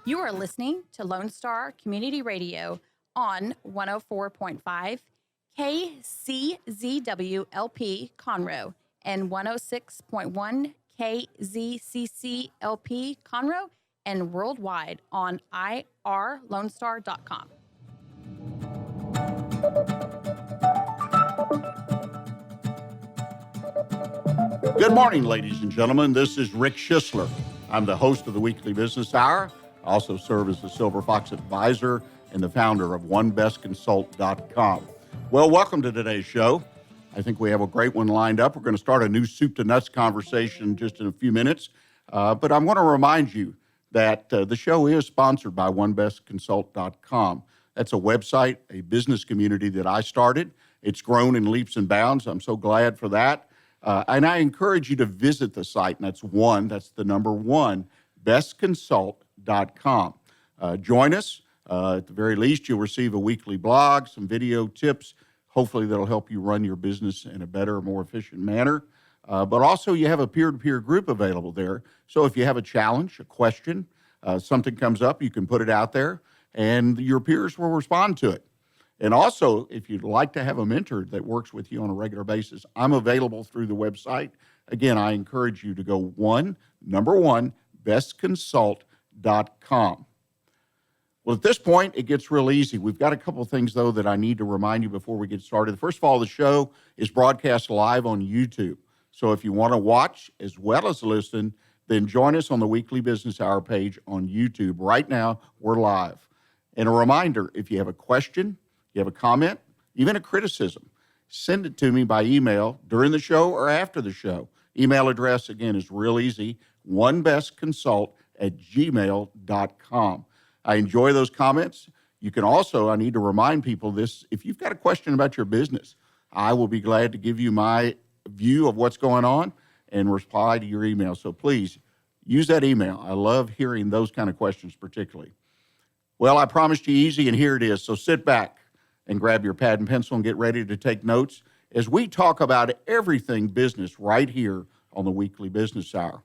You are listening to Lone Star Community Radio on 104.5 KCZWLP Conroe and 106.1 KZCCLP Conroe and worldwide on irlonestar.com. Good morning, ladies and gentlemen. This is Rick Schissler. I'm the host of the Weekly Business Hour. I also serve as the Silver Fox Advisor and the founder of OneBestConsult.com. Well, welcome to today's show. I think we have a great one lined up. We're going to start a new soup to nuts conversation just in a few minutes. But I want to remind you that the show is sponsored by OneBestConsult.com. That's a website, a business community that I started. It's grown in leaps and bounds. I'm so glad for that. And I encourage you to visit the site, and that's the number one, bestconsult.com. Join us. At the very least, you'll receive a weekly blog, some video tips, hopefully that'll help you run your business in a better, more efficient manner. But also you have a peer-to-peer group available there. So if you have a challenge, a question, something comes up, you can put it out there, and your peers will respond to it. And also, if you'd like to have a mentor that works with you on a regular basis, I'm available through the website. Again, I encourage you to go number one, bestconsult.com. Well, at this point, it gets real easy. We've got a couple of things, though, that I need to remind you before we get started. First of all, the show is broadcast live on YouTube. So if you want to watch as well as listen, then join us on the Weekly Business Hour page on YouTube. Right now, we're live. And a reminder, if you have a question, you have a comment, even a criticism, send it to me by email during the show or after the show. Email address, again, is real easy, onebestconsult@gmail.com. I enjoy those comments. You can also, I need to remind people this, if you've got a question about your business, I will be glad to give you my view of what's going on and reply to your email. So please use that email. I love hearing those kind of questions particularly. Well, I promised you easy, and here it is. So sit back and grab your pad and pencil and get ready to take notes as we talk about everything business right here on the Weekly Business Hour.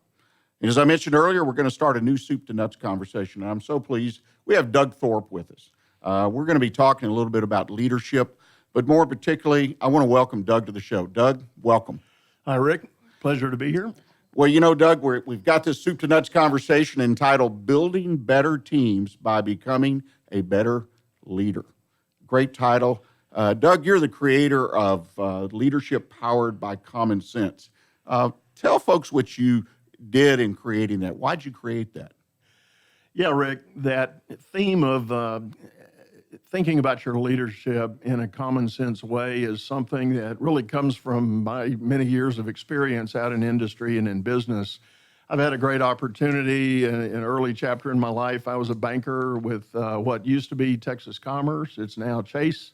And as I mentioned earlier, we're going to start a new soup to nuts conversation. And I'm so pleased. We have Doug Thorpe with us. We're going to be talking a little bit about leadership, but more particularly, I want to welcome Doug to the show. Doug, welcome. Hi, Rick. Pleasure to be here. Well, you know, Doug, we've got this soup to nuts conversation entitled Building Better Teams by Becoming a Better Leader. Great title. Doug, you're the creator of Leadership Powered by Common Sense. Tell folks what you did in creating that. Why'd you create that? Yeah, Rick, that theme of thinking about your leadership in a common sense way is something that really comes from my many years of experience out in industry and in business. I've had a great opportunity in an early chapter in my life. I was a banker with what used to be Texas Commerce. It's now Chase.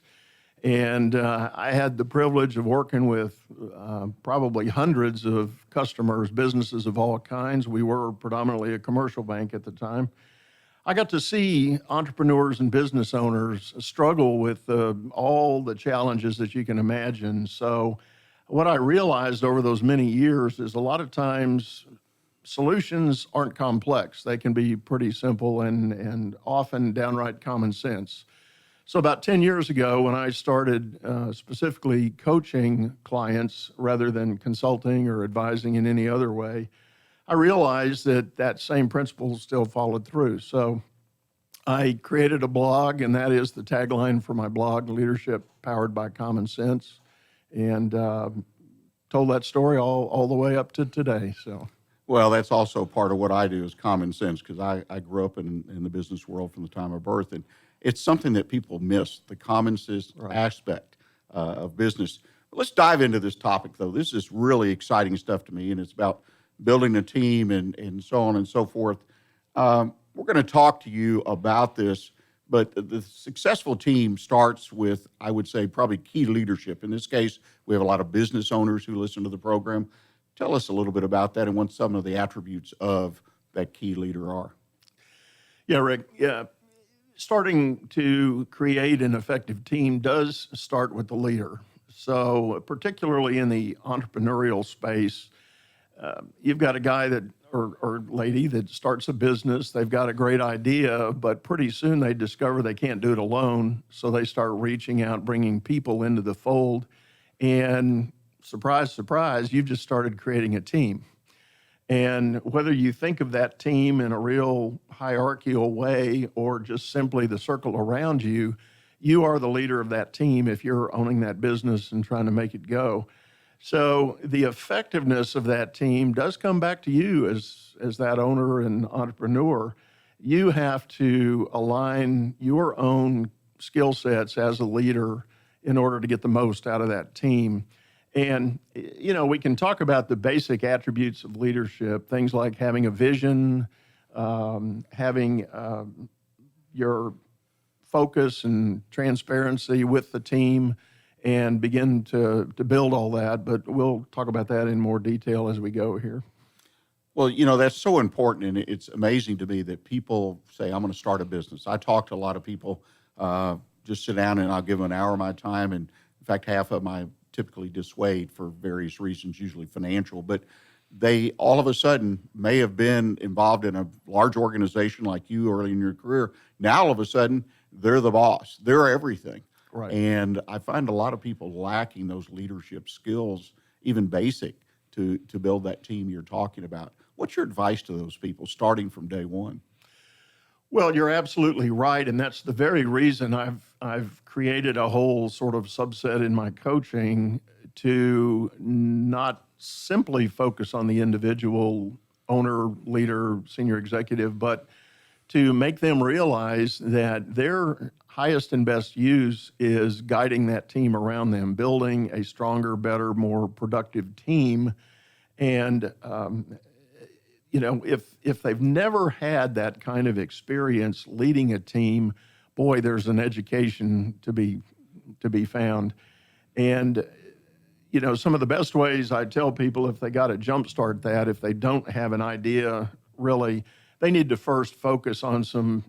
And I had the privilege of working with probably hundreds of customers, businesses of all kinds. We were predominantly a commercial bank at the time. I got to see entrepreneurs and business owners struggle with all the challenges that you can imagine. So what I realized over those many years is a lot of times solutions aren't complex. They can be pretty simple and often downright common sense. So about 10 years ago, when I started specifically coaching clients rather than consulting or advising in any other way, I realized that same principle still followed through. So I created a blog, and that is the tagline for my blog, Leadership Powered by Common Sense, and told that story all the way up to today. So. Well, that's also part of what I do is common sense, because I grew up in the business world from the time of birth, and it's something that people miss, the common sense aspect of business. But let's dive into this topic, though. This is really exciting stuff to me, and it's about building a team and so on and so forth. We're going to talk to you about this, but the successful team starts with, I would say, probably key leadership. In this case, we have a lot of business owners who listen to the program. Tell us a little bit about that and what some of the attributes of that key leader are. Yeah, Rick. Yeah. Starting to create an effective team does start with the leader. So particularly in the entrepreneurial space, you've got a guy that or lady that starts a business. They've got a great idea, but pretty soon they discover they can't do it alone. So they start reaching out, bringing people into the fold. And surprise, surprise, you've just started creating a team. And whether you think of that team in a real hierarchical way or just simply the circle around you, you are the leader of that team if you're owning that business and trying to make it go. So the effectiveness of that team does come back to you as that owner and entrepreneur. You have to align your own skill sets as a leader in order to get the most out of that team. And, we can talk about the basic attributes of leadership, things like having a vision, having your focus and transparency with the team, and begin to build all that. But we'll talk about that in more detail as we go here. Well, that's so important, and it's amazing to me that people say, I'm going to start a business. I talk to a lot of people, just sit down and I'll give them an hour of my time, and in fact, half of them I typically dissuade for various reasons, usually financial, but they all of a sudden may have been involved in a large organization like you early in your career. Now, all of a sudden, they're the boss. They're everything. Right. And I find a lot of people lacking those leadership skills, even basic, to build that team you're talking about. What's your advice to those people starting from day one? Well, you're absolutely right, and that's the very reason I've created a whole sort of subset in my coaching to not simply focus on the individual owner, leader, senior executive, but to make them realize that their highest and best use is guiding that team around them, building a stronger, better, more productive team. And if they've never had that kind of experience leading a team, boy, there's an education to be found. And some of the best ways I tell people, if they got to jumpstart that, if they don't have an idea really, they need to first focus on some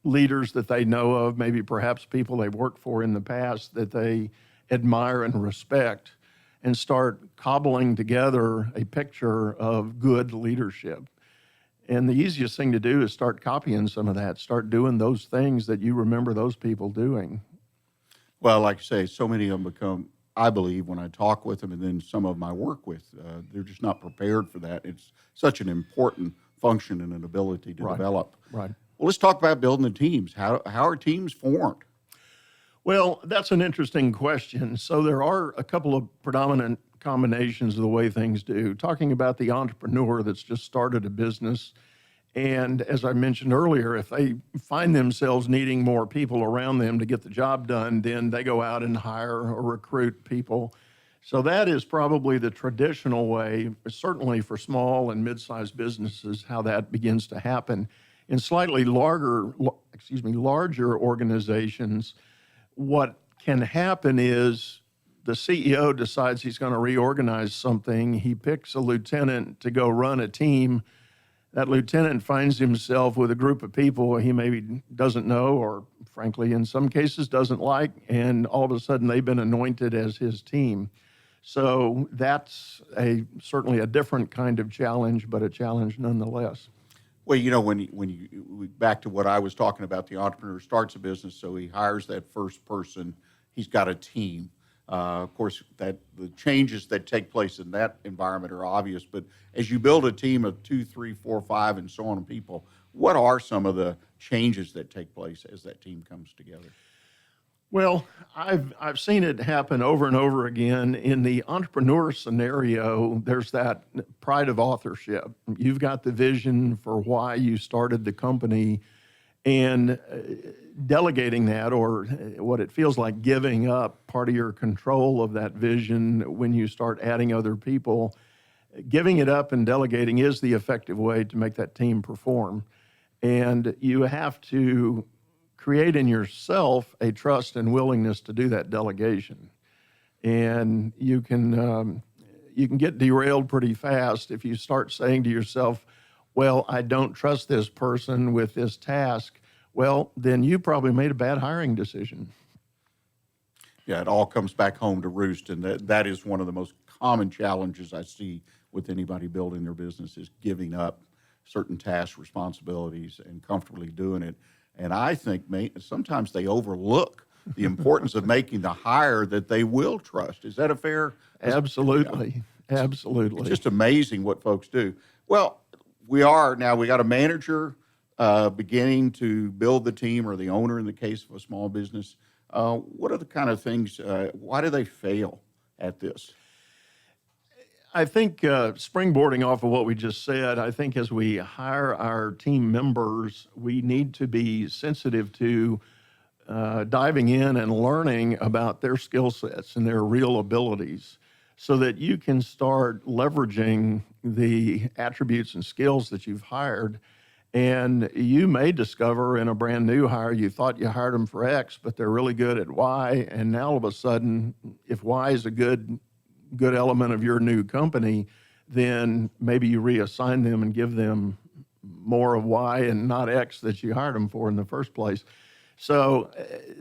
leaders that they know of, maybe perhaps people they've worked for in the past that they admire and respect, and start cobbling together a picture of good leadership. And the easiest thing to do is start copying some of that, start doing those things that you remember those people doing. Well, like I say, so many of them become, I believe, when I talk with them, and then some of them I work with, they're just not prepared for that. It's such an important function and an ability to develop. Right. Well, let's talk about building the teams. How are teams formed? Well, that's an interesting question. So there are a couple of predominant combinations of the way things do. Talking about the entrepreneur that's just started a business, and as I mentioned earlier, if they find themselves needing more people around them to get the job done, then they go out and hire or recruit people. So that is probably the traditional way, certainly for small and mid-sized businesses, how that begins to happen. In slightly larger organizations, what can happen is the CEO decides he's going to reorganize something. He picks a lieutenant to go run a team. That lieutenant finds himself with a group of people he maybe doesn't know, or frankly, in some cases doesn't like, and all of a sudden they've been anointed as his team. So that's certainly a different kind of challenge, but a challenge nonetheless. Well, when you back to what I was talking about, the entrepreneur starts a business, so he hires that first person. He's got a team. Of course, that the changes that take place in that environment are obvious. But as you build a team of 2, 3, 4, 5, and so on people, what are some of the changes that take place as that team comes together? Well, I've seen it happen over and over again. In the entrepreneur scenario, there's that pride of authorship. You've got the vision for why you started the company, and delegating that, or what it feels like giving up part of your control of that vision when you start adding other people, giving it up and delegating is the effective way to make that team perform. And you have to create in yourself a trust and willingness to do that delegation. And you can get derailed pretty fast if you start saying to yourself, well, I don't trust this person with this task. Well, then you probably made a bad hiring decision. Yeah, it all comes back home to roost, and that is one of the most common challenges I see with anybody building their business is giving up certain tasks, responsibilities, and comfortably doing it. And I think sometimes they overlook the importance of making the hire that they will trust. Is that a fair? Absolutely. Absolutely. It's just amazing what folks do. Well, we got a manager beginning to build the team, or the owner in the case of a small business. What are the kind of things, why do they fail at this? I think springboarding off of what we just said, I think as we hire our team members, we need to be sensitive to diving in and learning about their skill sets and their real abilities so that you can start leveraging the attributes and skills that you've hired. And you may discover in a brand new hire, you thought you hired them for X, but they're really good at Y. And now all of a sudden, if Y is a good element of your new company, then maybe you reassign them and give them more of Y and not X that you hired them for in the first place. So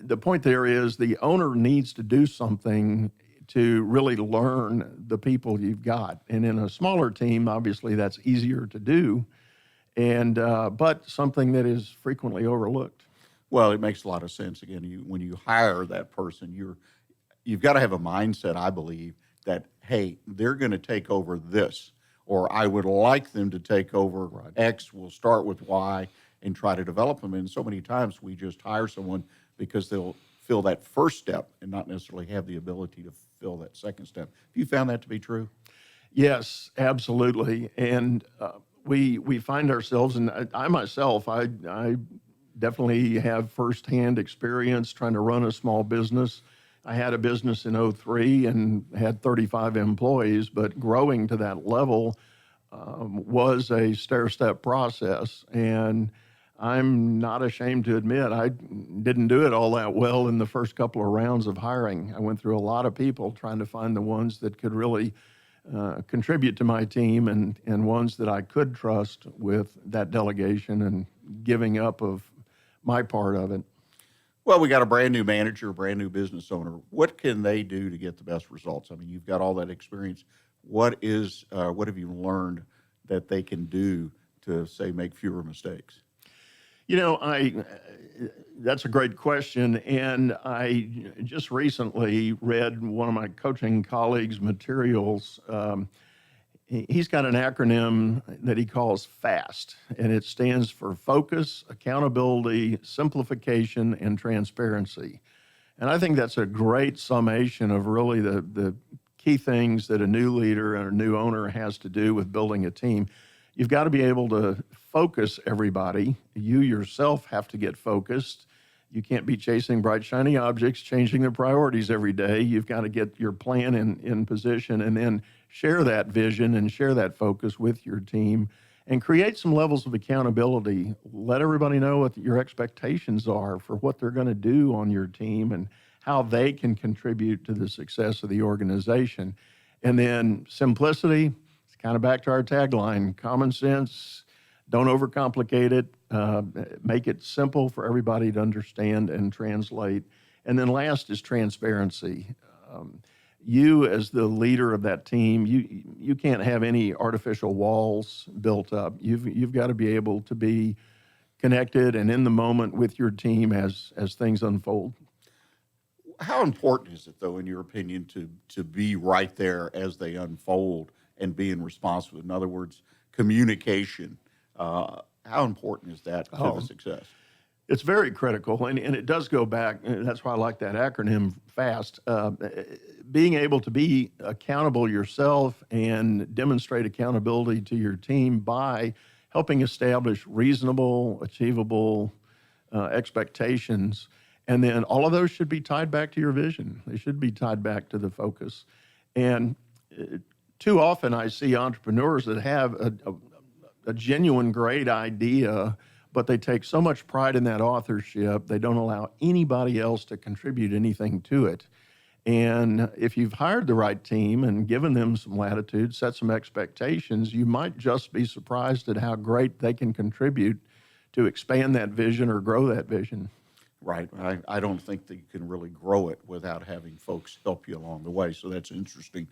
the point there is the owner needs to do something to really learn the people you've got. And in a smaller team, obviously that's easier to do, and but something that is frequently overlooked. Well, it makes a lot of sense. Again, when you hire that person, you've got to have a mindset, I believe, that, hey, they're going to take over this, or I would like them to take over X. We'll start with Y and try to develop them. And so many times we just hire someone because they'll fill that first step and not necessarily have the ability to fill that second step. Have you found that to be true? Yes, absolutely. And we find ourselves, and I myself, I definitely have firsthand experience trying to run a small business. I had a business in 2003 and had 35 employees, but growing to that level was a stair-step process. And I'm not ashamed to admit I didn't do it all that well in the first couple of rounds of hiring. I went through a lot of people trying to find the ones that could really contribute to my team and ones that I could trust with that delegation and giving up of my part of it. Well, we got a brand new manager, a brand new business owner. What can they do to get the best results? I mean, you've got all that experience. What have you learned that they can do to, say, make fewer mistakes? You know, that's a great question. And I just recently read one of my coaching colleagues' materials. He's got an acronym that he calls FAST, and it stands for Focus, Accountability, Simplification, and Transparency. And I think that's a great summation of really the key things that a new leader and a new owner has to do with building a team. You've got to be able to focus everybody. You yourself have to get focused. You can't be chasing bright, shiny objects, changing their priorities every day. You've got to get your plan in position and then share that vision and share that focus with your team and create some levels of accountability. Let everybody know what your expectations are for what they're going to do on your team and how they can contribute to the success of the organization. And then simplicity, it's kind of back to our tagline, common sense, don't overcomplicate it, make it simple for everybody to understand and translate. And then last is transparency. You as the leader of that team, you can't have any artificial walls built up. You've got to be able to be connected and in the moment with your team as things unfold. How important is it, though, in your opinion, to be right there as they unfold and being responsive? In other words, communication. How important is that to the success? It's very critical, and it does go back, and that's why I like that acronym, FAST. Being able to be accountable yourself and demonstrate accountability to your team by helping establish reasonable, achievable expectations. And then all of those should be tied back to your vision. They should be tied back to the focus. And too often I see entrepreneurs that have a genuine great idea, but they take so much pride in that authorship, they don't allow anybody else to contribute anything to it. And if you've hired the right team and given them some latitude, set some expectations, you might just be surprised at how great they can contribute to expand that vision or grow that vision. Right. I don't think that you can really grow it without having folks help you along the way. So that's interesting.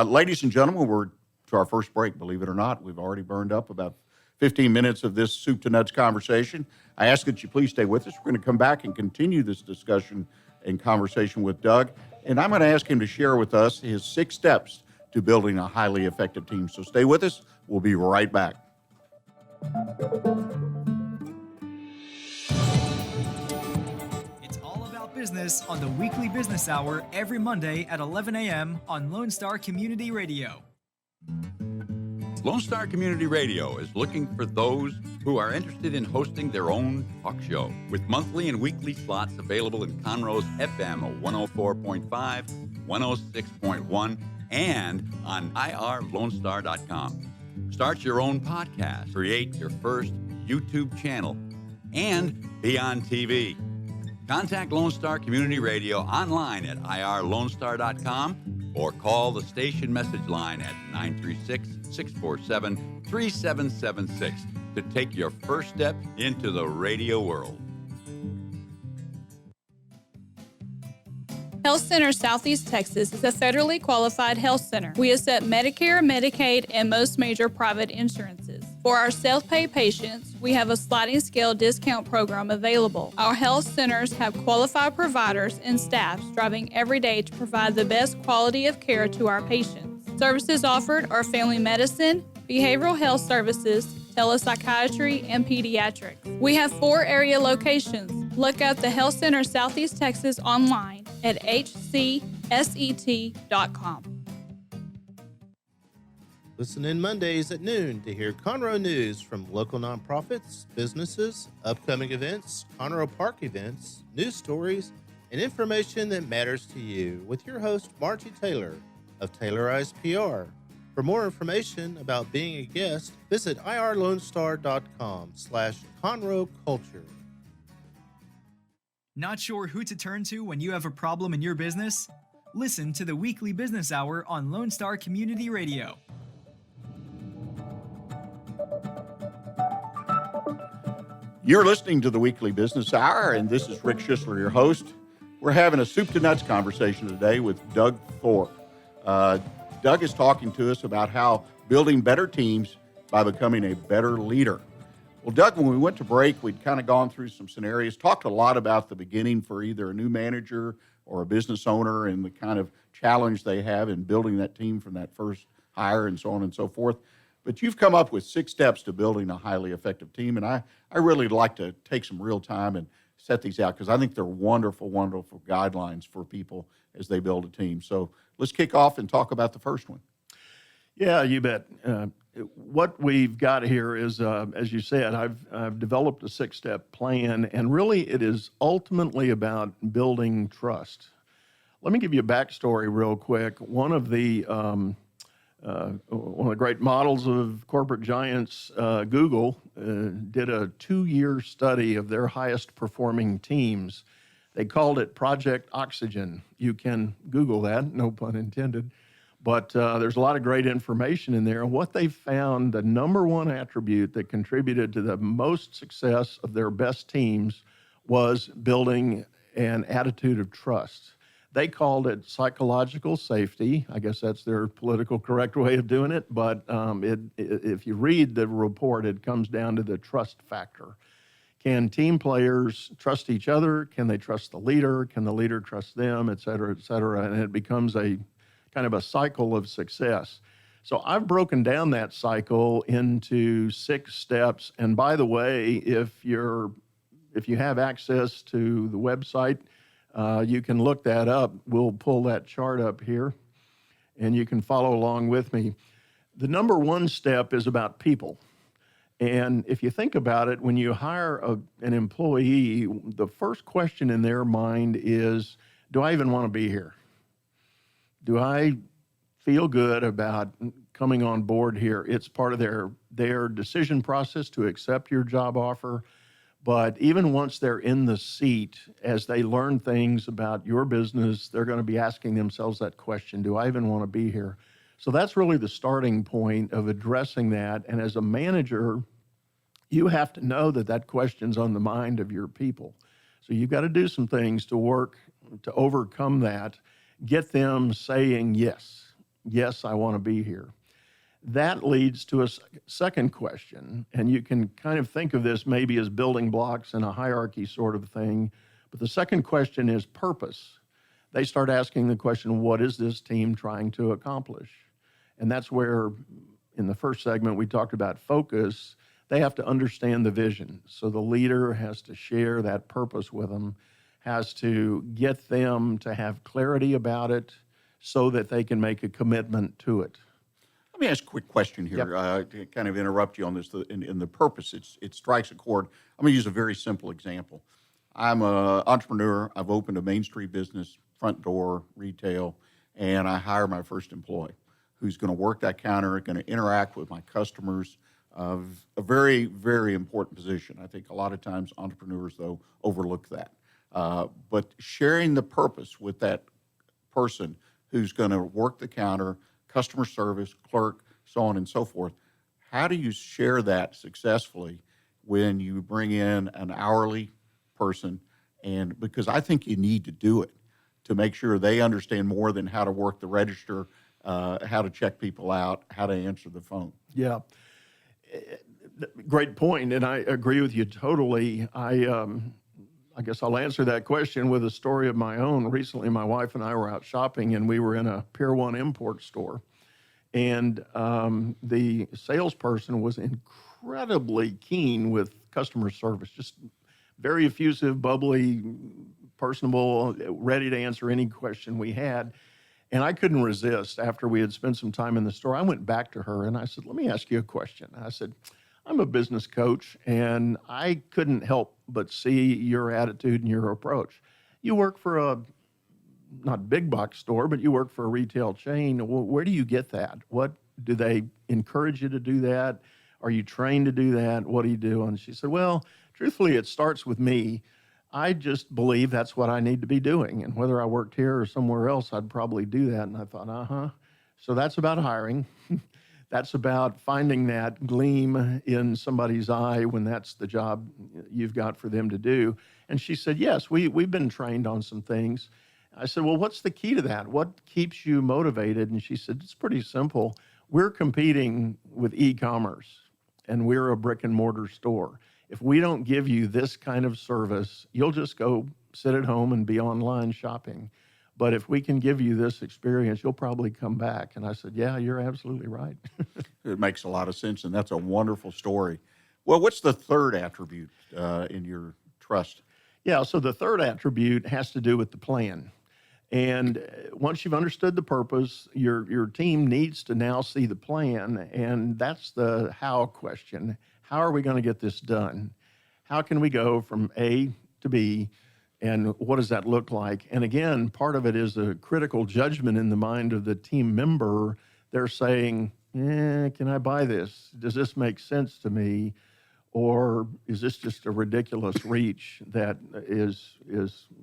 Ladies and gentlemen, we're to our first break. Believe it or not, we've already burned up about 15 minutes of this soup to nuts conversation. I ask that you please stay with us. We're going to come back and continue this discussion and conversation with Doug. And I'm going to ask him to share with us his 6 steps to building a highly effective team. So stay with us. We'll be right back. It's all about business on the Weekly Business Hour every Monday at 11 a.m. on Lone Star Community Radio. Lone Star Community Radio is looking for those who are interested in hosting their own talk show with monthly and weekly slots available in Conroe's FM 104.5, 106.1, and on irlonestar.com. Start your own podcast, create your first YouTube channel, and be on TV. Contact Lone Star Community Radio online at irlonestar.com or call the station message line at 936-647-3776 to take your first step into the radio world. Health Center Southeast Texas is a federally qualified health center. We accept Medicare, Medicaid, and most major private insurances. For our self-pay patients, we have a sliding scale discount program available. Our health centers have qualified providers and staff striving every day to provide the best quality of care to our patients. Services offered are family medicine, behavioral health services, telepsychiatry, and pediatrics. We have 4 area locations. Look up the Health Center Southeast Texas online at hcset.com. Listen in Mondays at noon to hear Conroe news from local nonprofits, businesses, upcoming events, Conroe Park events, news stories, and information that matters to you with your host, Margie Taylor of Taylorized PR. For more information about being a guest, visit irlonestar.com/Conroe Culture. Not sure who to turn to when you have a problem in your business? Listen to the Weekly Business Hour on Lone Star Community Radio. You're listening to the Weekly Business Hour, and this is Rick Schissler, your host. We're having a soup to nuts conversation today with Doug Thorpe. Doug is talking to us about how building better teams by becoming a better leader. Well, Doug, when we went to break, we'd kind of gone through some scenarios, talked a lot about the beginning for either a new manager or a business owner and the kind of challenge they have in building that team from that first hire and so on and so forth. But you've come up with 6 steps to building a highly effective team, and I really like to take some real time and set these out because I think they're wonderful, wonderful guidelines for people as they build a team. So let's kick off and talk about the first one. Yeah, you bet. What we've got here is, as you said, I've developed a 6-step plan, and really it is ultimately about building trust. Let me give you a backstory real quick. One of the great models of corporate giants, Google, did a 2-year study of their highest performing teams. They called it Project Oxygen. You can Google that, no pun intended. But there's a lot of great information in there. And what they found, the number one attribute that contributed to the most success of their best teams was building an attitude of trust. They called it psychological safety. I guess that's their political correct way of doing it. But if you read the report, it comes down to the trust factor. Can team players trust each other? Can they trust the leader? Can the leader trust them, et cetera, et cetera? And it becomes a kind of a cycle of success. So I've broken down that cycle into 6 steps. And by the way, if you have access to the website, you can look that up. We'll pull that chart up here, and you can follow along with me. The number 1 step is about people. And if you think about it, when you hire an employee, the first question in their mind is, do I even want to be here? Do I feel good about coming on board here? It's part of their decision process to accept your job offer. But even once they're in the seat, as they learn things about your business, they're going to be asking themselves that question, do I even want to be here? So that's really the starting point of addressing that. And as a manager, you have to know that that question's on the mind of your people. So you've got to do some things to work to overcome that, get them saying, yes, I want to be here. That leads to a second question, and you can kind of think of this maybe as building blocks in a hierarchy sort of thing. But the second question is purpose. They start asking the question, what is this team trying to accomplish? And that's where, in the first segment, we talked about focus. They have to understand the vision. So the leader has to share that purpose with them, has to get them to have clarity about it so that they can make a commitment to it. Let me ask a quick question here, to kind of interrupt you on this. In the purpose, it strikes a chord. I'm going to use a very simple example. I'm an entrepreneur. I've opened a Main Street business, front door, retail, and I hire my first employee who's going to work that counter, going to interact with my customers. A very, very important position. I think a lot of times entrepreneurs, though, overlook that. But sharing the purpose with that person who's going to work the counter, customer service, clerk, so on and so forth, how do you share that successfully when you bring in an hourly person? And because I think you need to do it to make sure they understand more than how to work the register, how to check people out, how to answer the phone. Yeah. Great point, and I agree with you totally. I guess I'll answer that question with a story of my own. Recently, my wife and I were out shopping, and we were in a Pier 1 import store. And the salesperson was incredibly keen with customer service, just very effusive, bubbly, personable, ready to answer any question we had. And I couldn't resist. After we had spent some time in the store, I went back to her and I said, let me ask you a question. I said, I'm a business coach, and I couldn't help but see your attitude and your approach. You work for a, not big box store, but you work for a retail chain. Where do you get that? What do they encourage you to do that? Are you trained to do that? What do you do? And she said, well, truthfully, it starts with me. I just believe that's what I need to be doing. And whether I worked here or somewhere else, I'd probably do that. And I thought, So that's about hiring. That's about finding that gleam in somebody's eye when that's the job you've got for them to do. And she said, yes, we've been trained on some things. I said, well, what's the key to that? What keeps you motivated? And she said, it's pretty simple. We're competing with e-commerce, and we're a brick and mortar store. If we don't give you this kind of service, you'll just go sit at home and be online shopping. But if we can give you this experience, you'll probably come back. And I said, yeah, you're absolutely right. It makes a lot of sense, and that's a wonderful story. Well, what's the third attribute in your trust? Yeah, so the third attribute has to do with the plan. And once you've understood the purpose, your team needs to now see the plan, and that's the how question. How are we going to get this done? How can we go from A to B, and what does that look like? And again, part of it is a critical judgment in the mind of the team member. They're saying, can I buy this? Does this make sense to me? Or is this just a ridiculous reach that is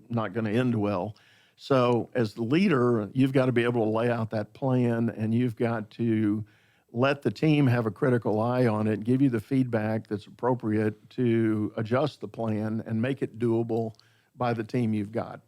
not going to end well? So as the leader, you've got to be able to lay out that plan, and you've got to let the team have a critical eye on it, give you the feedback that's appropriate to adjust the plan and make it doable by the team you've got.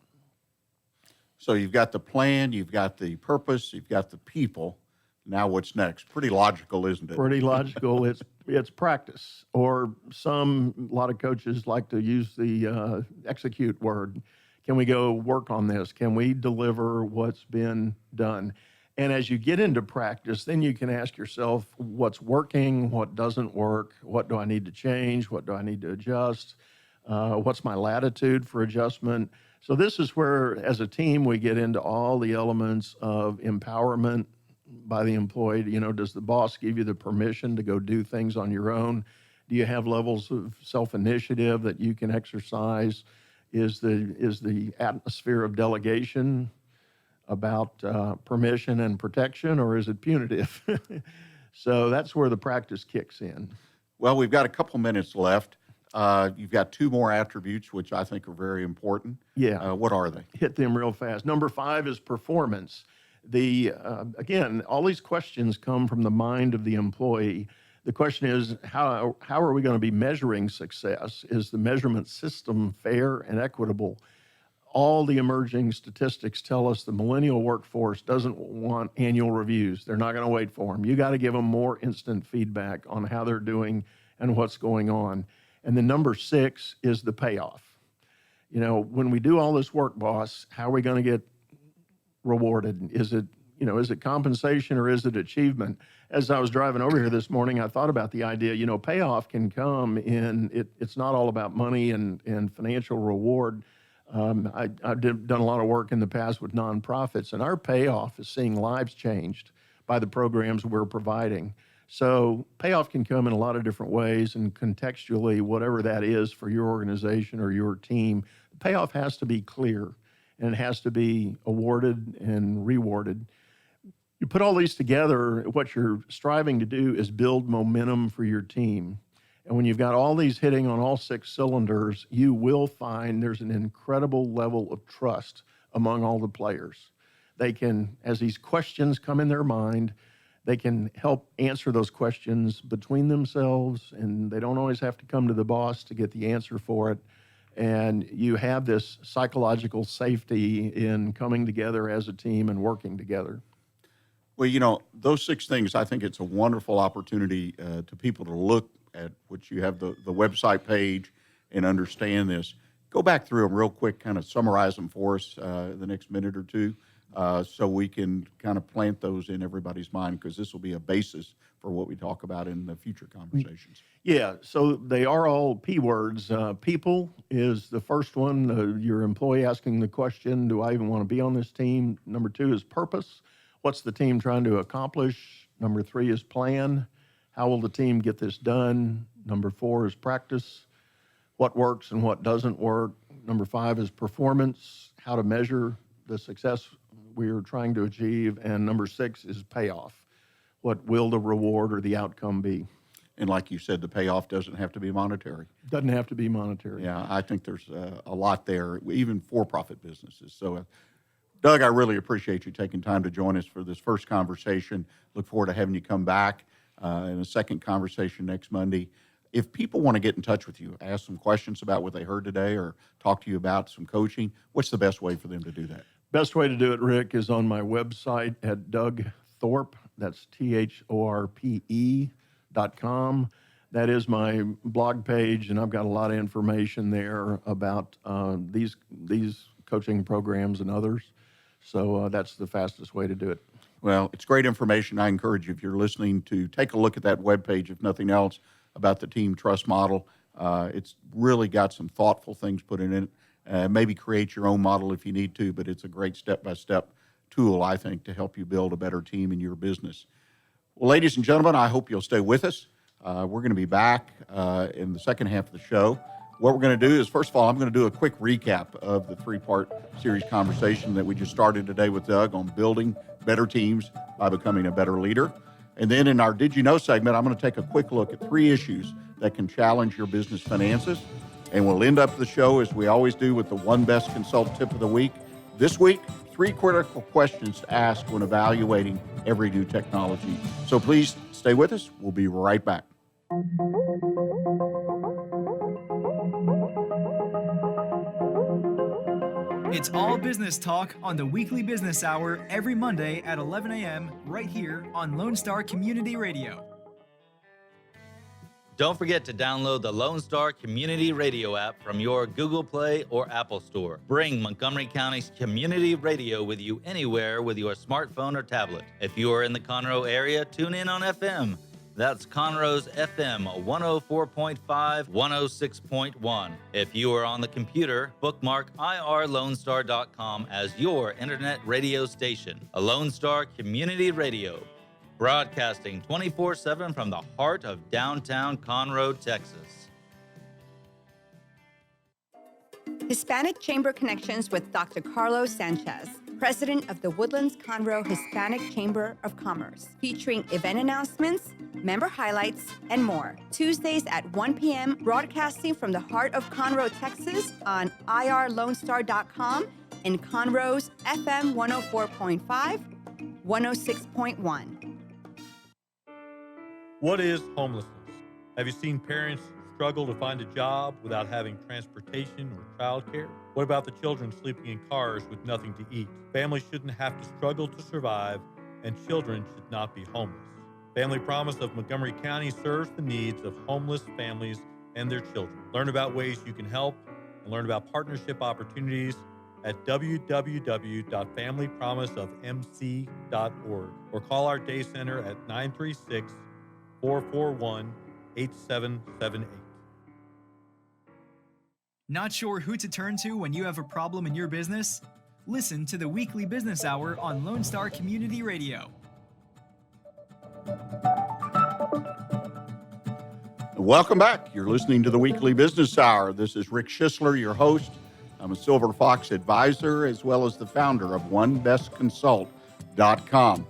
So you've got the plan, you've got the purpose, you've got the people. Now what's next? Pretty logical, isn't it? Pretty logical. It's practice, or a lot of coaches like to use the execute word. Can we go work on this? Can we deliver what's been done? And as you get into practice, then you can ask yourself, what's working, what doesn't work, what do I need to change, what do I need to adjust, what's my latitude for adjustment? So this is where, as a team, we get into all the elements of empowerment by the employee. Does the boss give you the permission to go do things on your own? Do you have levels of self-initiative that you can exercise? Is the atmosphere of delegation about permission and protection, or is it punitive? So that's where the practice kicks in. Well, we've got a couple minutes left. You've got two more attributes, which I think are very important. Yeah. What are they? Hit them real fast. Number 5 is performance. Again, all these questions come from the mind of the employee. The question is, how are we going to be measuring success? Is the measurement system fair and equitable? all the emerging statistics tell us the millennial workforce doesn't want annual reviews. They're not going to wait for them. You got to give them more instant feedback on how they're doing and what's going on. And then number 6 is the payoff. You know, when we do all this work, boss, how are we going to get rewarded? Is it compensation or is it achievement? As I was driving over here this morning, I thought about the idea, payoff can come it's not all about money and financial reward. I've done a lot of work in the past with nonprofits, and our payoff is seeing lives changed by the programs we're providing. So payoff can come in a lot of different ways, and contextually, whatever that is for your organization or your team, the payoff has to be clear, and it has to be awarded and rewarded. You put all these together, what you're striving to do is build momentum for your team. And when you've got all these hitting on all 6 cylinders, you will find there's an incredible level of trust among all the players. They can, as these questions come in their mind, they can help answer those questions between themselves, and they don't always have to come to the boss to get the answer for it. And you have this psychological safety in coming together as a team and working together. Well, those 6 things, I think it's a wonderful opportunity to people to look at what you have the website page and understand this. Go back through them real quick, kind of summarize them for us the next minute or two, so we can kind of plant those in everybody's mind, because this will be a basis for what we talk about in the future conversations. Yeah, so they are all P words. People is the first one, your employee asking the question, do I even want to be on this team? Number 2 is purpose. What's the team trying to accomplish? Number 3 is plan. How will the team get this done? Number 4 is practice. What works and what doesn't work? Number 5 is performance, how to measure the success we are trying to achieve. And number 6 is payoff. What will the reward or the outcome be? And like you said, the payoff doesn't have to be monetary. Doesn't have to be monetary. Yeah, I think there's a lot there, even for-profit businesses. So, Doug, I really appreciate you taking time to join us for this first conversation. Look forward to having you come back in a second conversation next Monday. If people want to get in touch with you, ask some questions about what they heard today, or talk to you about some coaching, what's the best way for them to do that? Best way to do it, Rick, is on my website at Doug Thorpe. That's THORPE.com. That is my blog page, and I've got a lot of information there about these coaching programs and others. So that's the fastest way to do it. Well, it's great information. I encourage you, if you're listening, to take a look at that webpage, if nothing else, about the team trust model. It's really got some thoughtful things put in it. Maybe create your own model if you need to, but it's a great step-by-step tool, I think, to help you build a better team in your business. Well, ladies and gentlemen, I hope you'll stay with us. We're going to be back in the second half of the show. What we're going to do is, first of all, I'm going to do a quick recap of the 3-part series conversation that we just started today with Doug on building better teams by becoming a better leader. And then in our Did You Know segment, I'm going to take a quick look at 3 issues that can challenge your business finances. And we'll end up the show, as we always do, with the One Best Consult Tip of the Week. This week, 3 critical questions to ask when evaluating every new technology. So please stay with us. We'll be right back. It's all business talk on the Weekly Business Hour every Monday at 11 a.m. right here on Lone Star Community Radio. Don't forget to download the Lone Star Community Radio app from your Google Play or Apple Store. Bring Montgomery County's community radio with you anywhere with your smartphone or tablet. If you are in the Conroe area, tune in on FM. That's Conroe's FM 104.5, 106.1. If you are on the computer, bookmark irlonestar.com as your internet radio station. A Lone Star Community Radio, broadcasting 24/7 from the heart of downtown Conroe, Texas. Hispanic Chamber Connections with Dr. Carlos Sanchez, President of the Woodlands Conroe Hispanic Chamber of Commerce, featuring event announcements, member highlights, and more. Tuesdays at 1 p.m., broadcasting from the heart of Conroe, Texas on irlonestar.com and Conroe's FM 104.5, 106.1. What is homelessness? Have you seen parents struggle to find a job without having transportation or childcare? What about the children sleeping in cars with nothing to eat? Families shouldn't have to struggle to survive, and children should not be homeless. Family Promise of Montgomery County serves the needs of homeless families and their children. Learn about ways you can help and learn about partnership opportunities at www.familypromiseofmc.org or call our day center at 936-441-8778. Not sure who to turn to when you have a problem in your business? Listen to the Weekly Business Hour on Lone Star Community Radio. Welcome back. You're listening to the Weekly Business Hour. This is Rick Schissler, your host. I'm a Silver Fox advisor as well as the founder of OneBestConsult.com.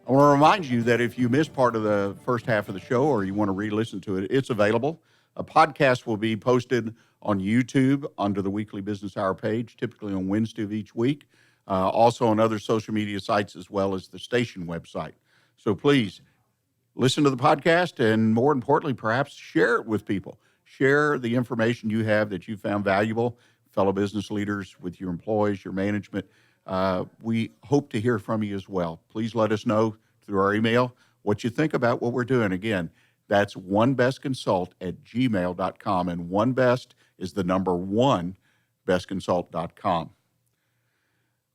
I want to remind you that if you missed part of the first half of the show or you want to re-listen to it, it's available. A podcast will be posted on YouTube under the Weekly Business Hour page, typically on Wednesday of each week, also on other social media sites as well as the station website. So please listen to the podcast and, more importantly, perhaps share it with people. Share the information you have that you found valuable, fellow business leaders, with your employees, your management. We hope to hear from you as well. Please let us know through our email what you think about what we're doing. Again, that's onebestconsult@gmail.com, and OneBest is the number 1, bestconsult.com.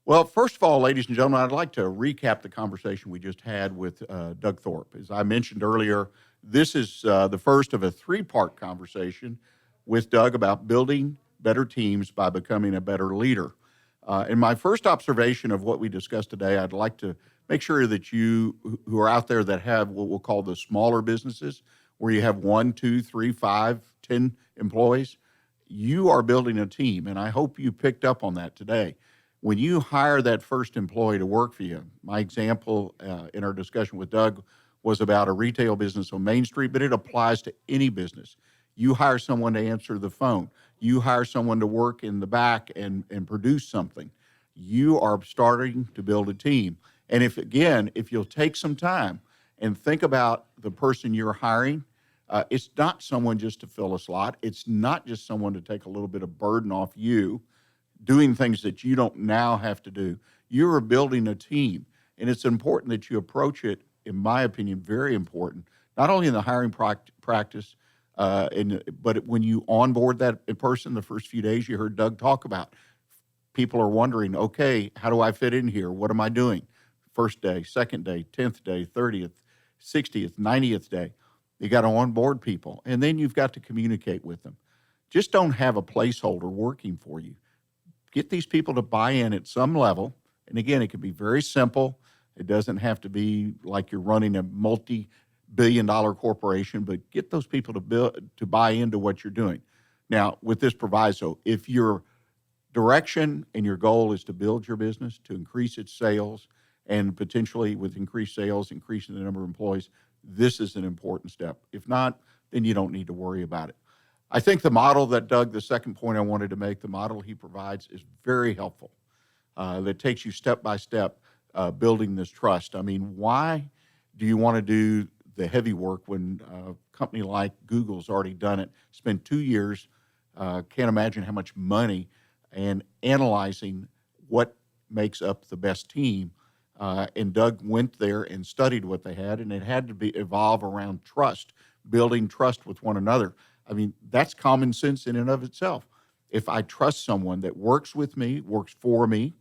Well, first of all, ladies and gentlemen, I'd like to recap the conversation we just had with Doug Thorpe. As I mentioned earlier, this is the first of a 3-part conversation with Doug about building better teams by becoming a better leader. In my first observation of what we discussed today, I'd like to make sure that you who are out there that have what we'll call the smaller businesses, where you have 1, 2, 3, 5, 10 employees, you are building a team, and I hope you picked up on that today. When you hire that first employee to work for you, my example in our discussion with Doug was about a retail business on Main Street, but it applies to any business. You hire someone to answer the phone. You hire someone to work in the back and produce something. You are starting to build a team. And if you'll take some time and think about the person you're hiring, it's not someone just to fill a slot. It's not just someone to take a little bit of burden off you, doing things that you don't now have to do. You're building a team, and it's important that you approach it, in my opinion, very important, not only in the hiring practice, but when you onboard that person the first few days. You heard Doug talk about, people are wondering, okay, how do I fit in here? What am I doing? First day, second day, 10th day, 30th, 60th, 90th day. You got to onboard people, and then you've got to communicate with them. Just don't have a placeholder working for you. Get these people to buy in at some level. And again, it can be very simple. It doesn't have to be like you're running a multi-billion-dollar corporation, but get those people to buy into what you're doing. Now, with this proviso, if your direction and your goal is to build your business, to increase its sales, and potentially with increased sales, increasing the number of employees, this is an important step. If not, then you don't need to worry about it. I think the model that Doug, the second point I wanted to make, the model he provides is very helpful. That takes you step by step, building this trust. I mean, why do you want to do the heavy work when a company like Google's already done it, spent 2 years, can't imagine how much money, and analyzing what makes up the best team. And Doug went there and studied what they had, and it had to evolve around trust, building trust with one another. I mean, that's common sense in and of itself. If I trust someone that works with me, works for me,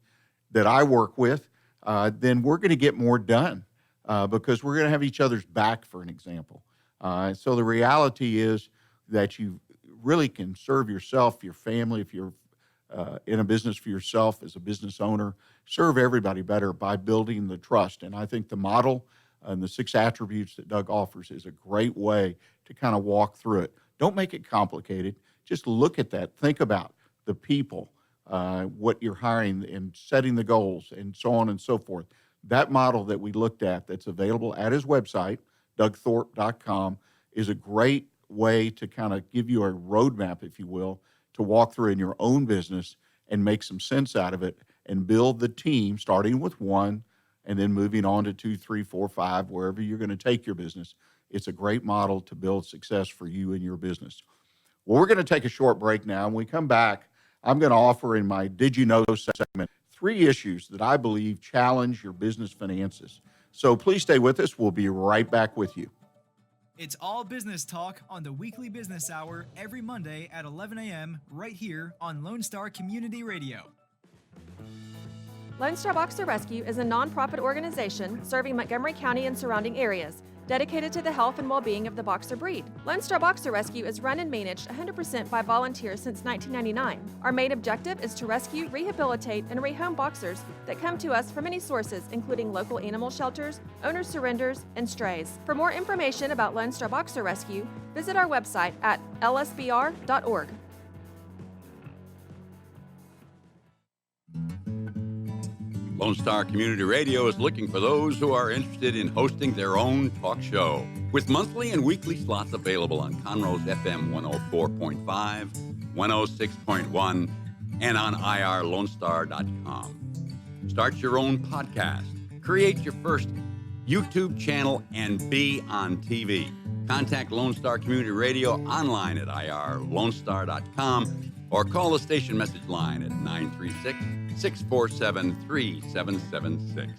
that I work with, then we're going to get more done because we're going to have each other's back, for an example. So the reality is that you really can serve yourself, your family, if you're in a business for yourself as a business owner, serve everybody better by building the trust. And I think the model and the 6 attributes that Doug offers is a great way to kind of walk through it. Don't make it complicated. Just look at that. Think about the people, what you're hiring, and setting the goals, and so on and so forth. That model that we looked at that's available at his website, dougthorpe.com, is a great way to kind of give you a roadmap, if you will, to walk through in your own business and make some sense out of it and build the team, starting with 1 and then moving on to 2, 3, 4, 5, wherever you're going to take your business. It's a great model to build success for you and your business. Well, we're going to take a short break now. When we come back, I'm going to offer in my Did You Know segment 3 issues that I believe challenge your business finances. So please stay with us. We'll be right back with you. It's all business talk on the Weekly Business Hour every Monday at 11 a.m. right here on Lone Star Community Radio. Lone Star Boxer Rescue is a nonprofit organization serving Montgomery County and surrounding areas, dedicated to the health and well-being of the boxer breed. Lone Star Boxer Rescue is run and managed 100% by volunteers since 1999. Our main objective is to rescue, rehabilitate, and rehome boxers that come to us from many sources, including local animal shelters, owner surrenders, and strays. For more information about Lone Star Boxer Rescue, visit our website at lsbr.org. Lone Star Community Radio is looking for those who are interested in hosting their own talk show. With monthly and weekly slots available on Conroe's FM 104.5, 106.1, and on irlonestar.com. Start your own podcast, create your first YouTube channel, and be on TV. Contact Lone Star Community Radio online at irlonestar.com or call the station message line at 936-647-3776.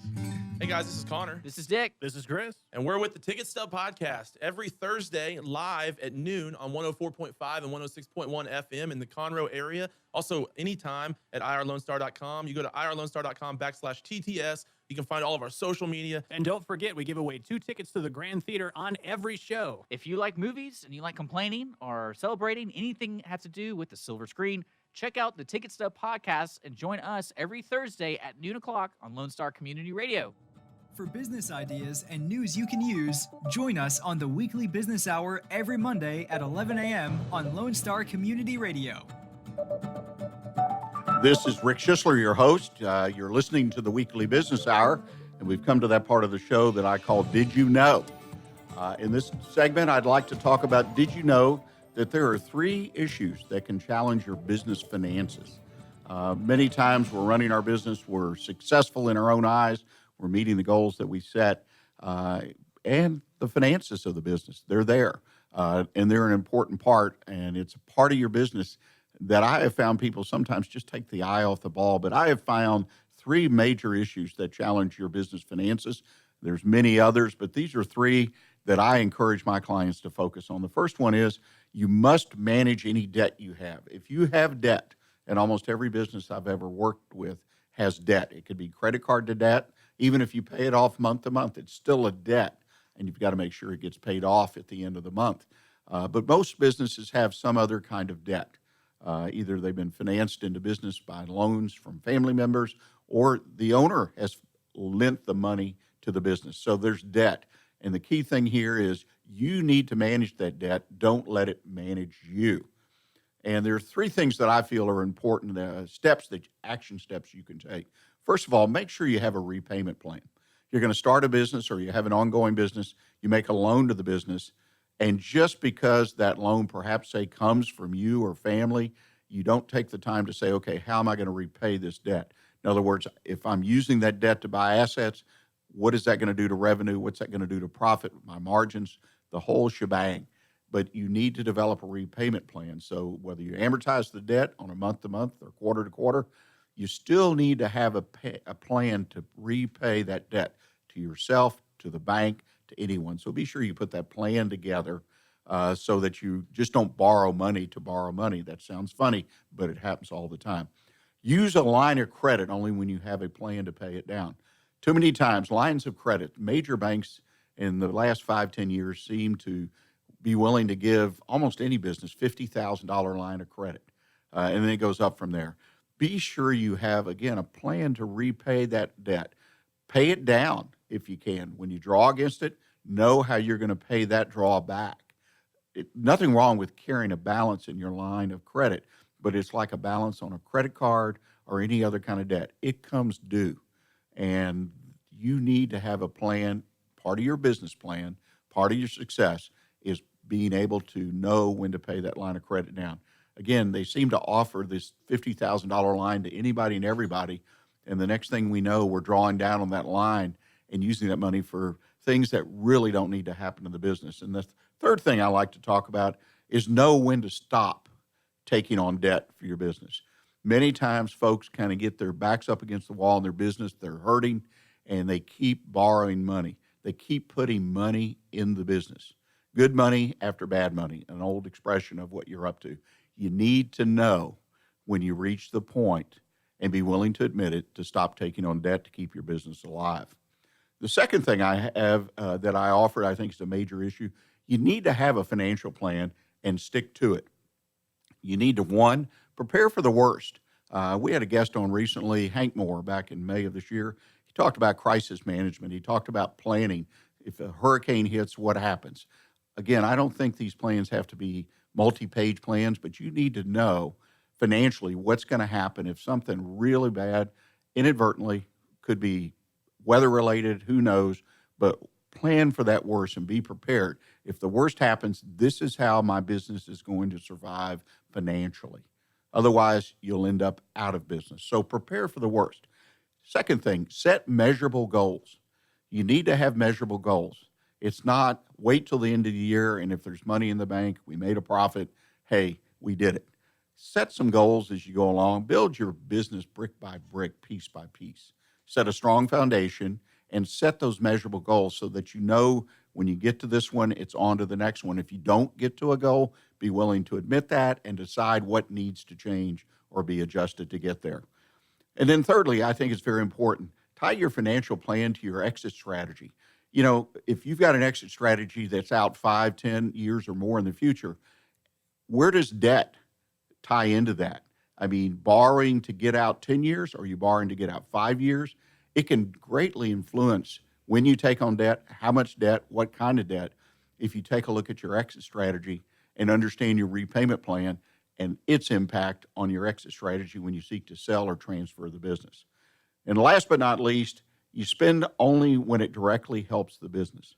Hey guys, this is Connor. This is Dick. This is Chris. And we're with the Ticket Stub Podcast every Thursday live at noon on 104.5 and 106.1 FM in the Conroe area. Also, anytime at irlonestar.com. You go to irlonestar.com/TTS. You can find all of our social media. And don't forget, we give away 2 tickets to the Grand Theater on every show. If you like movies and you like complaining or celebrating anything that has to do with the silver screen, check out the Ticket Stub Podcast and join us every Thursday at noon o'clock on Lone Star Community Radio. For business ideas and news you can use, join us on the Weekly Business Hour every Monday at 11 a.m. on Lone Star Community Radio. This is Rick Schissler, your host. You're listening to the Weekly Business Hour, and we've come to that part of the show that I call Did You Know? In this segment, I'd like to talk about Did You Know that there are 3 issues that can challenge your business finances. Many times we're running our business, we're successful in our own eyes, we're meeting the goals that we set, and the finances of the business, they're there, and they're an important part, and it's a part of your business that I have found people sometimes just take the eye off the ball. But I have found 3 major issues that challenge your business finances. There's many others, but these are 3 that I encourage my clients to focus on. The first one is you must manage any debt you have. If you have debt, and almost every business I've ever worked with has debt. It could be credit card to debt. Even if you pay it off month to month, it's still a debt, and you've got to make sure it gets paid off at the end of the month. But most businesses have some other kind of debt. Either they've been financed into business by loans from family members, or the owner has lent the money to the business. So there's debt. And the key thing here is you need to manage that debt. Don't let it manage you. And there are 3 things that I feel are important action steps you can take. First of all, make sure you have a repayment plan. You're going to start a business or you have an ongoing business, you make a loan to the business, and just because that loan perhaps, say, comes from you or family, you don't take the time to say, okay, how am I going to repay this debt? In other words, if I'm using that debt to buy assets, what is that going to do to revenue? What's that going to do to profit, my margins, the whole shebang? But you need to develop a repayment plan. So whether you amortize the debt on a month-to-month or quarter-to-quarter, you still need to have a plan to repay that debt to yourself, to the bank, to anyone. So be sure you put that plan together so that you just don't borrow money to borrow money. That sounds funny, but it happens all the time. Use a line of credit only when you have a plan to pay it down. Too many times, lines of credit, major banks in the last 5-10 years seem to be willing to give almost any business $50,000 line of credit, and then it goes up from there. Be sure you have, again, a plan to repay that debt. Pay it down if you can. When you draw against it, know how you're going to pay that draw back. Nothing wrong with carrying a balance in your line of credit, but it's like a balance on a credit card or any other kind of debt. It comes due, and you need to have a plan. Part of your business plan, part of your success is being able to know when to pay that line of credit down. Again, they seem to offer this $50,000 line to anybody and everybody, and the next thing we know, we're drawing down on that line and using that money for things that really don't need to happen in the business. And the third thing I like to talk about is know when to stop taking on debt for your business. Many times folks kind of get their backs up against the wall in their business, they're hurting, and they keep borrowing money. They keep putting money in the business. Good money after bad money, an old expression of what you're up to. You need to know when you reach the point and be willing to admit it to stop taking on debt to keep your business alive. The second thing I have that I offer, I think is a major issue, you need to have a financial plan and stick to it. You need to, one, prepare for the worst. We had a guest on recently, Hank Moore, back in May of this year. He talked about crisis management. He talked about planning. If a hurricane hits, what happens? Again, I don't think these plans have to be multi-page plans, but you need to know financially what's going to happen if something really bad, inadvertently, could be weather-related, who knows, but plan for that worst and be prepared. If the worst happens, this is how my business is going to survive financially. Otherwise, you'll end up out of business. So prepare for the worst. Second thing, set measurable goals. You need to have measurable goals. It's not wait till the end of the year, and if there's money in the bank, we made a profit, hey, we did it. Set some goals as you go along. Build your business brick by brick, piece by piece. Set a strong foundation and set those measurable goals so that you know when you get to this one, it's on to the next one. If you don't get to a goal, be willing to admit that and decide what needs to change or be adjusted to get there. And then thirdly, I think it's very important, tie your financial plan to your exit strategy. You know, if you've got an exit strategy that's out 5, 10 years or more in the future, where does debt tie into that? I mean, borrowing to get out 10 years, or are you borrowing to get out 5 years? It can greatly influence when you take on debt, how much debt, what kind of debt, if you take a look at your exit strategy and understand your repayment plan and its impact on your exit strategy when you seek to sell or transfer the business. And last but not least, you spend only when it directly helps the business.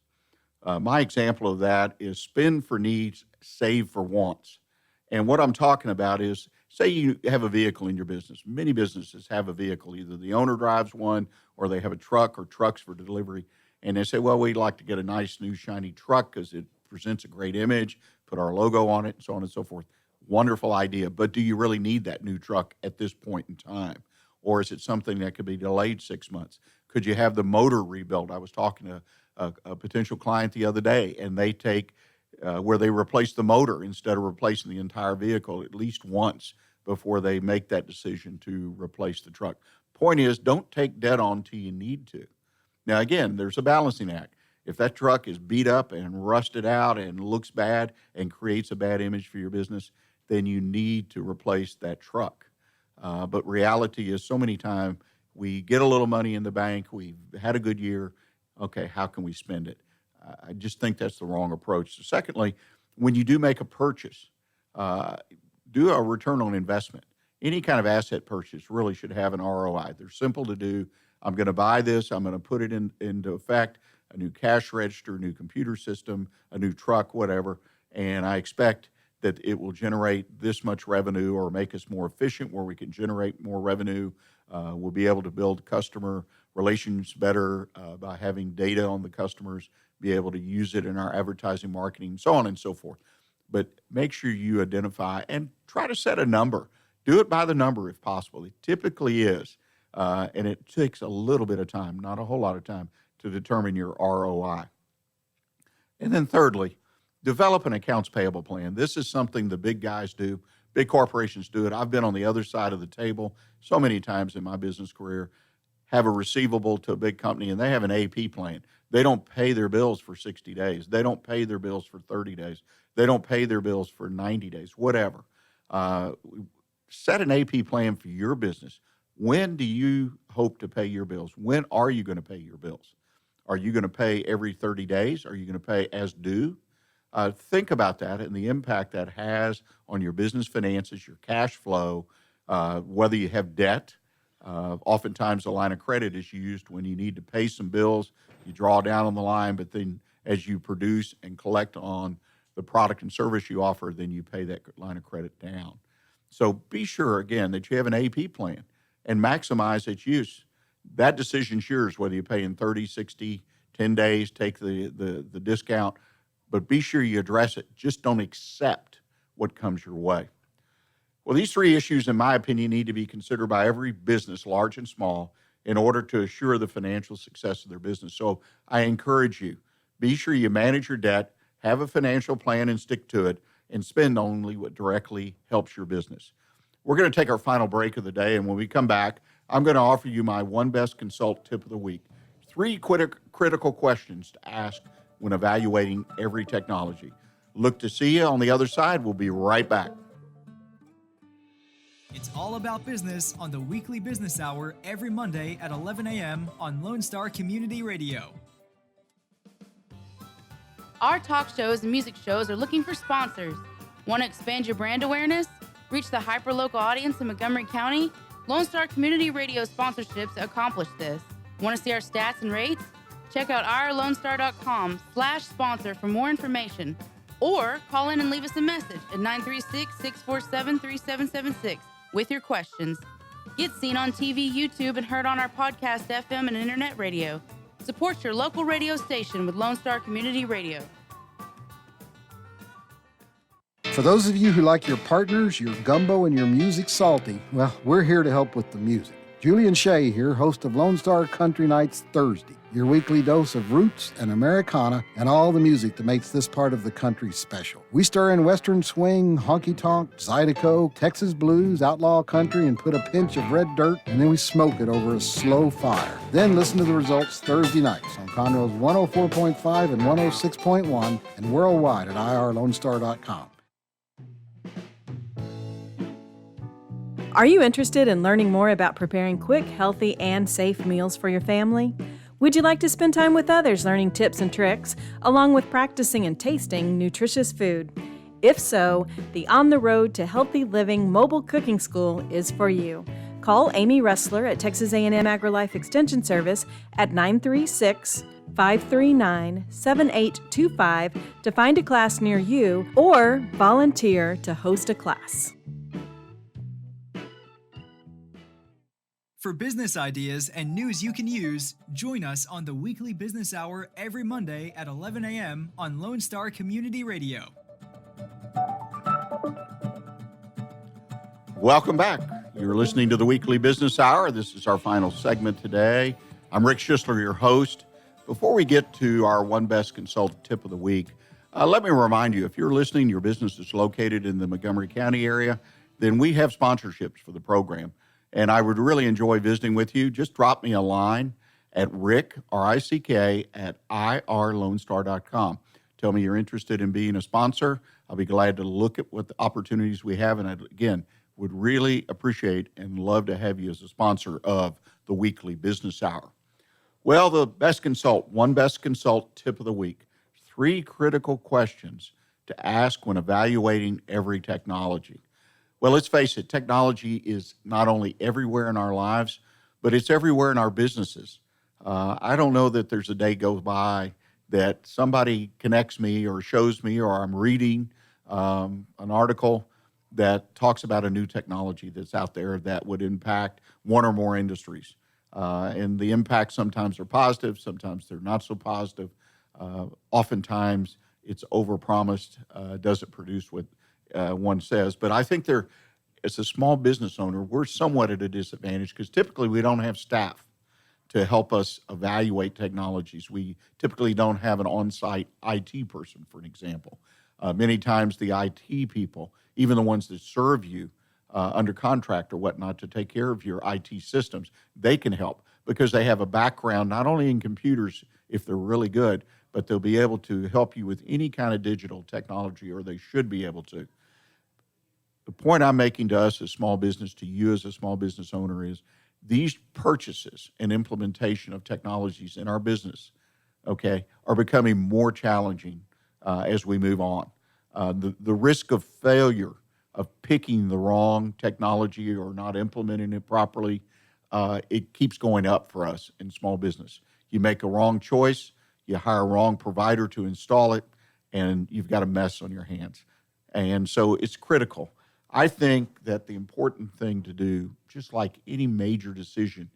My example of that is spend for needs, save for wants. And what I'm talking about is, say you have a vehicle in your business. Many businesses have a vehicle. Either the owner drives one or they have a truck or trucks for delivery. And they say, well, we'd like to get a nice new shiny truck because it presents a great image, put our logo on it, and so on and so forth. Wonderful idea. But do you really need that new truck at this point in time? Or is it something that could be delayed 6 months? Could you have the motor rebuilt? I was talking to a potential client the other day, and they take where they replace the motor instead of replacing the entire vehicle at least once before they make that decision to replace the truck. Point is, don't take debt on till you need to. Now, again, there's a balancing act. If that truck is beat up and rusted out and looks bad and creates a bad image for your business, then you need to replace that truck. But reality is so many times we get a little money in the bank, we've had a good year, okay, how can we spend it? I just think that's the wrong approach. So secondly, when you do make a purchase, do a return on investment. Any kind of asset purchase really should have an ROI. They're simple to do. I'm going to buy this. I'm going to put it into effect, a new cash register, a new computer system, a new truck, whatever, and I expect that it will generate this much revenue or make us more efficient where we can generate more revenue. We'll be able to build customer relations better by having data on the customers, be able to use it in our advertising, marketing, so on and so forth. But make sure you identify and try to set a number. Do it by the number if possible. It typically is, and it takes a little bit of time, not a whole lot of time, to determine your ROI. And then thirdly, develop an accounts payable plan. This is something the big guys do. Big corporations do it. I've been on the other side of the table so many times in my business career, have a receivable to a big company, and they have an AP plan. They don't pay their bills for 60 days. They don't pay their bills for 30 days. They don't pay their bills for 90 days, whatever. Set an AP plan for your business. When do you hope to pay your bills? When are you going to pay your bills? Are you going to pay every 30 days? Are you going to pay as due? Think about that and the impact that has on your business finances, your cash flow, whether you have debt. Oftentimes a line of credit is used when you need to pay some bills. You draw down on the line, but then as you produce and collect on the product and service you offer, then you pay that line of credit down. So be sure, again, that you have an AP plan and maximize its use. That decision's yours, whether you pay in 30, 60, 10 days, take the discount, but be sure you address it. Just don't accept what comes your way. Well, these three issues, in my opinion, need to be considered by every business, large and small, in order to assure the financial success of their business. So I encourage you, be sure you manage your debt, have a financial plan and stick to it, and spend only what directly helps your business. We're going to take our final break of the day, and when we come back, I'm going to offer you my One Best Consult tip of the week. 3 critical questions to ask when evaluating every technology. Look to see you on the other side. We'll be right back. It's all about business on the Weekly Business Hour every Monday at 11 a.m. on Lone Star Community Radio. Our talk shows and music shows are looking for sponsors. Want to expand your brand awareness? Reach the hyperlocal audience in Montgomery County? Lone Star Community Radio sponsorships accomplish this. Want to see our stats and rates? Check out irlonestar.com/sponsor for more information. Or call in and leave us a message at 936-647-3776 with your questions. Get seen on TV, YouTube, and heard on our podcast, FM, and internet radio. Support your local radio station with Lone Star Community Radio. For those of you who like your partners, your gumbo, and your music salty, well, we're here to help with the music. Julian Shea here, host of Lone Star Country Nights Thursday, your weekly dose of roots and Americana and all the music that makes this part of the country special. We stir in Western swing, honky-tonk, Zydeco, Texas blues, outlaw country, and put a pinch of red dirt, and then we smoke it over a slow fire. Then listen to the results Thursday nights on Conroe's 104.5 and 106.1 and worldwide at irlonestar.com. Are you interested in learning more about preparing quick, healthy, and safe meals for your family? Would you like to spend time with others learning tips and tricks, along with practicing and tasting nutritious food? If so, the On the Road to Healthy Living Mobile Cooking School is for you. Call Amy Ressler at Texas A&M AgriLife Extension Service at 936-539-7825 to find a class near you or volunteer to host a class. For business ideas and news you can use, join us on the Weekly Business Hour every Monday at 11 a.m. on Lone Star Community Radio. Welcome back. You're listening to the Weekly Business Hour. This is our final segment today. I'm Rick Schissler, your host. Before we get to our One Best Consult tip of the week, let me remind you, if you're listening, your business is located in the Montgomery County area, then we have sponsorships for the program. And I would really enjoy visiting with you. Just drop me a line at Rick, R-I-C-K, at irlonestar.com. Tell me you're interested in being a sponsor. I'll be glad to look at what the opportunities we have. And I, again, would really appreciate and love to have you as a sponsor of the Weekly Business Hour. Well, the Best Consult, One Best Consult tip of the week. 3 critical questions to ask when evaluating every technology. Well, let's face it, technology is not only everywhere in our lives, but it's everywhere in our businesses. I don't know that there's a day goes by that somebody connects me or shows me, or I'm reading an article that talks about a new technology that's out there that would impact one or more industries. And the impacts sometimes are positive, sometimes they're not so positive. Oftentimes it's overpromised, doesn't produce what one says. But I think as a small business owner, we're somewhat at a disadvantage because typically we don't have staff to help us evaluate technologies. We typically don't have an on-site IT person, for an example. Many times the IT people, even the ones that serve you under contract or whatnot to take care of your IT systems, they can help because they have a background not only in computers, if they're really good, but they'll be able to help you with any kind of digital technology, or they should be able to. The point I'm making to us as small business, to you as a small business owner, is these purchases and implementation of technologies in our business, okay, are becoming more challenging as we move on. The risk of failure of picking the wrong technology or not implementing it properly, it keeps going up for us in small business. You make a wrong choice, you hire a wrong provider to install it, and you've got a mess on your hands. And so it's critical. I think that the important thing to do, just like any major decision,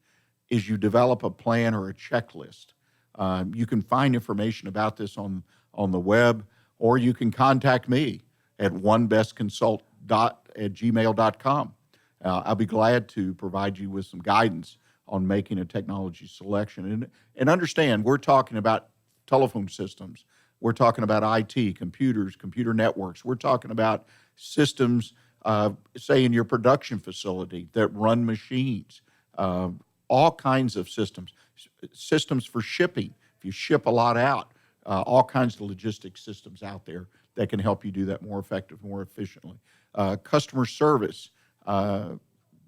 is you develop a plan or a checklist. You can find information about this on the web, or you can contact me at onebestconsult@gmail.com. I'll be glad to provide you with some guidance on making a technology selection. And understand, we're talking about telephone systems. We're talking about IT, computers, computer networks. We're talking about systems, say, in your production facility that run machines, all kinds of systems for shipping. If you ship a lot out, all kinds of logistics systems out there that can help you do that more effective, more efficiently. Customer service.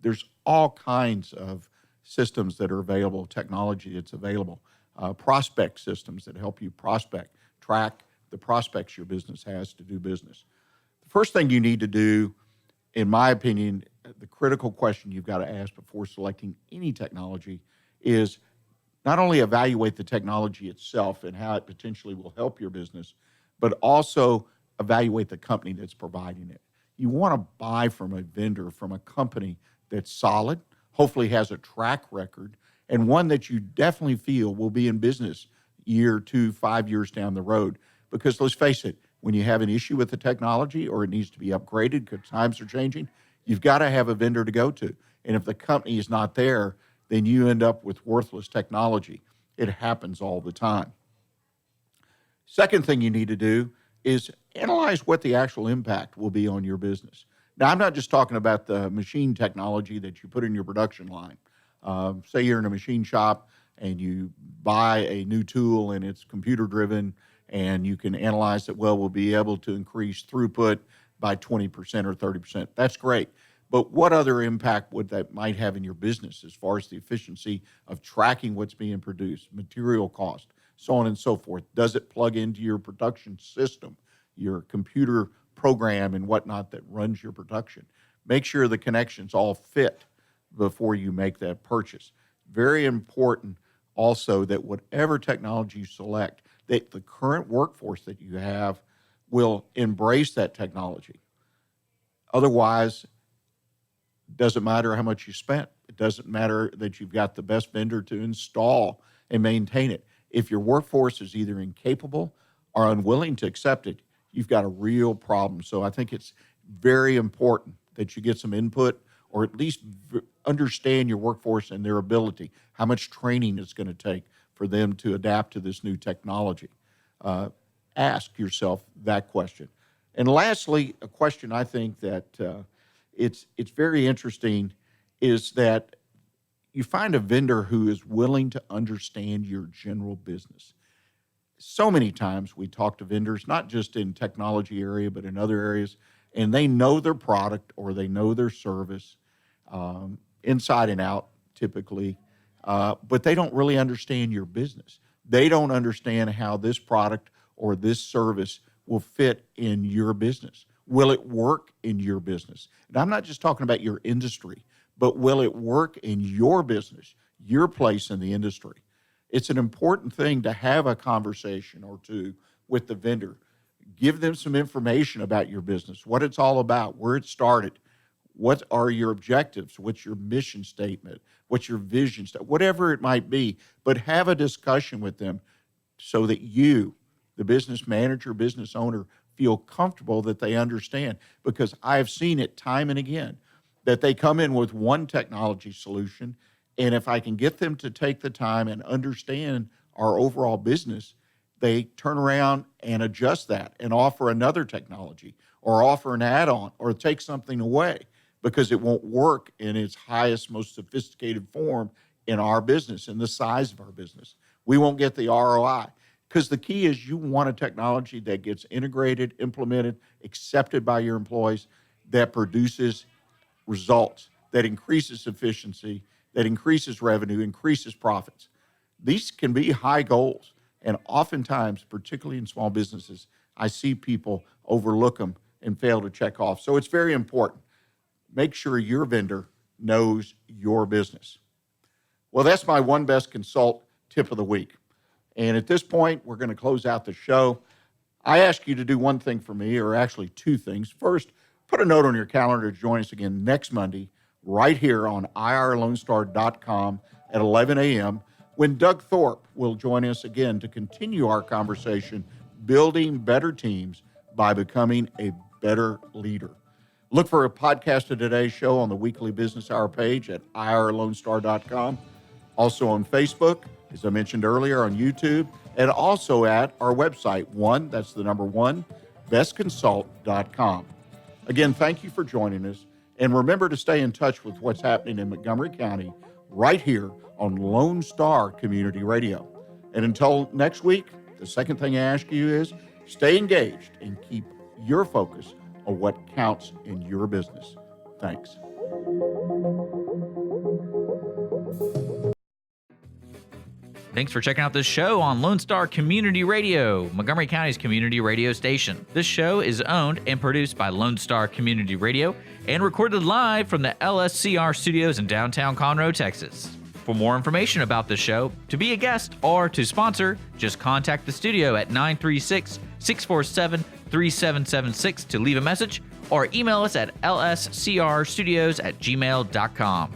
There's all kinds of systems that are available, technology that's available. Prospect systems that help you track the prospects your business has to do business. The first thing you need to do, in my opinion, the critical question you've got to ask before selecting any technology is not only evaluate the technology itself and how it potentially will help your business, but also evaluate the company that's providing it. You want to buy from a vendor, from a company that's solid, hopefully has a track record, and one that you definitely feel will be in business year, 2, 5 years down the road. Because let's face it, when you have an issue with the technology or it needs to be upgraded because times are changing, you've got to have a vendor to go to. And if the company is not there, then you end up with worthless technology. It happens all the time. Second thing you need to do is analyze what the actual impact will be on your business. Now, I'm not just talking about the machine technology that you put in your production line. Say you're in a machine shop and you buy a new tool and it's computer-driven and you can analyze that, well, we'll be able to increase throughput by 20% or 30%. That's great. But what other impact would that might have in your business as far as the efficiency of tracking what's being produced, material cost, so on and so forth? Does it plug into your production system, your computer program and whatnot that runs your production? Make sure the connections all fit before you make that purchase. Very important also that whatever technology you select, that the current workforce that you have will embrace that technology. Otherwise, it doesn't matter how much you spent. It doesn't matter that you've got the best vendor to install and maintain it. If your workforce is either incapable or unwilling to accept it, you've got a real problem. So I think it's very important that you get some input or at least understand your workforce and their ability, how much training it's going to take for them to adapt to this new technology. Ask yourself that question. And lastly, a question I think that it's very interesting is that you find a vendor who is willing to understand your general business. So many times we talk to vendors, not just in technology area, but in other areas, and they know their product or they know their service inside and out, typically, but they don't really understand your business. They don't understand how this product or this service will fit in your business. Will it work in your business? And I'm not just talking about your industry, but will it work in your business, your place in the industry? It's an important thing to have a conversation or two with the vendor. Give them some information about your business, what it's all about, where it started, what are your objectives, what's your mission statement, what's your vision statement, whatever it might be, but have a discussion with them so that you, the business manager, business owner, feel comfortable that they understand. Because I've seen it time and again that they come in with one technology solution, and if I can get them to take the time and understand our overall business, they turn around and adjust that and offer another technology or offer an add-on or take something away because it won't work in its highest, most sophisticated form in our business, in the size of our business. We won't get the ROI because the key is you want a technology that gets integrated, implemented, accepted by your employees, that produces results, that increases efficiency, that increases revenue, increases profits. These can be high goals. And oftentimes, particularly in small businesses, I see people overlook them and fail to check off. So it's very important. Make sure your vendor knows your business. Well, that's my One Best Consult tip of the week. And at this point, we're going to close out the show. I ask you to do one thing for me, or actually two things. First, put a note on your calendar to join us again next Monday, right here on irlonestar.com at 11 a.m., when Doug Thorpe will join us again to continue our conversation, building better teams by becoming a better leader. Look for a podcast of today's show on the Weekly Business Hour page at irlonestar.com. Also on Facebook, as I mentioned earlier, on YouTube, and also at our website, bestconsult.com. Again, thank you for joining us. And remember to stay in touch with what's happening in Montgomery County right here on Lone Star Community Radio. And until next week, the second thing I ask you is stay engaged and keep your focus on what counts in your business. Thanks. Thanks for checking out this show on Lone Star Community Radio, Montgomery County's community radio station. This show is owned and produced by Lone Star Community Radio and recorded live from the LSCR studios in downtown Conroe, Texas. For more information about the show, to be a guest, or to sponsor, just contact the studio at 936-647-3776 to leave a message, or email us at lscrstudios@gmail.com.